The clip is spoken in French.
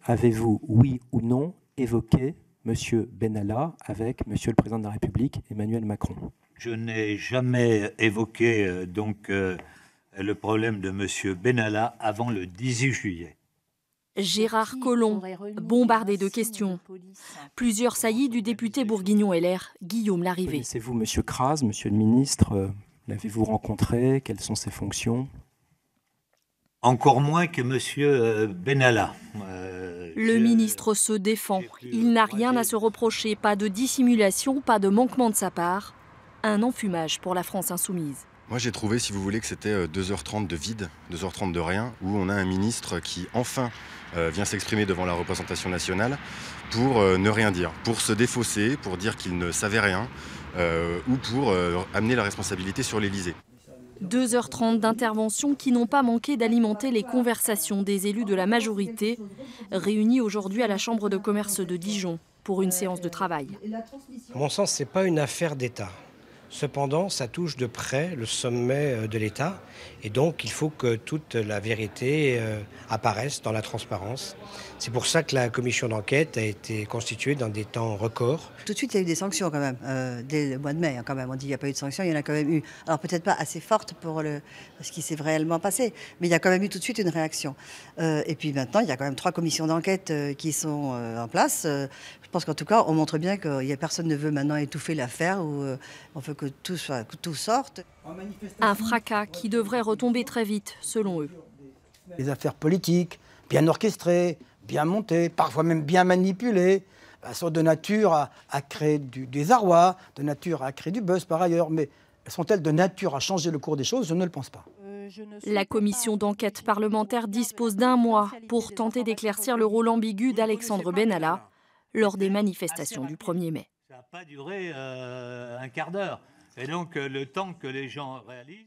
avez-vous, oui ou non, évoqué M. Benalla avec M. le Président de la République, Emmanuel Macron? Je n'ai jamais évoqué le problème de M. Benalla avant le 18 juillet. Gérard Collomb, bombardé de questions. Plusieurs saillies du député bourguignon LR, Guillaume Larrivé. Connaissez-vous M. Kras, Monsieur le ministre? L'avez-vous rencontré? Quelles sont ses fonctions? Encore moins que M. Benalla. Le ministre se défend. Il n'a rien à se reprocher, pas de dissimulation, pas de manquement de sa part. Un enfumage pour la France insoumise. Moi j'ai trouvé, si vous voulez, que c'était 2h30 de vide, 2h30 de rien, où on a un ministre qui enfin vient s'exprimer devant la représentation nationale pour ne rien dire, pour se défausser, pour dire qu'il ne savait rien, ou pour amener la responsabilité sur l'Élysée. 2h30 d'intervention qui n'ont pas manqué d'alimenter les conversations des élus de la majorité, réunis aujourd'hui à la Chambre de commerce de Dijon pour une séance de travail. À mon sens, ce n'est pas une affaire d'État. Cependant, ça touche de près le sommet de l'État et donc il faut que toute la vérité apparaisse dans la transparence. C'est pour ça que la commission d'enquête a été constituée dans des temps records. Tout de suite, il y a eu des sanctions quand même, dès le mois de mai quand même. On dit qu'il n'y a pas eu de sanctions, il y en a quand même eu. Alors peut-être pas assez forte pour ce qui s'est réellement passé, mais il y a quand même eu tout de suite une réaction. Et puis maintenant, il y a quand même 3 commissions d'enquête qui sont en place. Je pense qu'en tout cas, on montre bien que personne ne veut maintenant étouffer l'affaire ou on veut que tout sorte. Un fracas qui devrait retomber très vite, selon eux. Les affaires politiques, bien orchestrées, bien montées, parfois même bien manipulées, sont de nature à créer du désarroi, de nature à créer du buzz par ailleurs, mais sont-elles de nature à changer le cours des choses? Je ne le pense pas. La commission d'enquête parlementaire dispose d'1 mois pour tenter d'éclaircir le rôle ambigu d'Alexandre Benalla lors des manifestations du 1er mai. Ça n'a pas duré un quart d'heure. Et donc, le temps que les gens réalisent...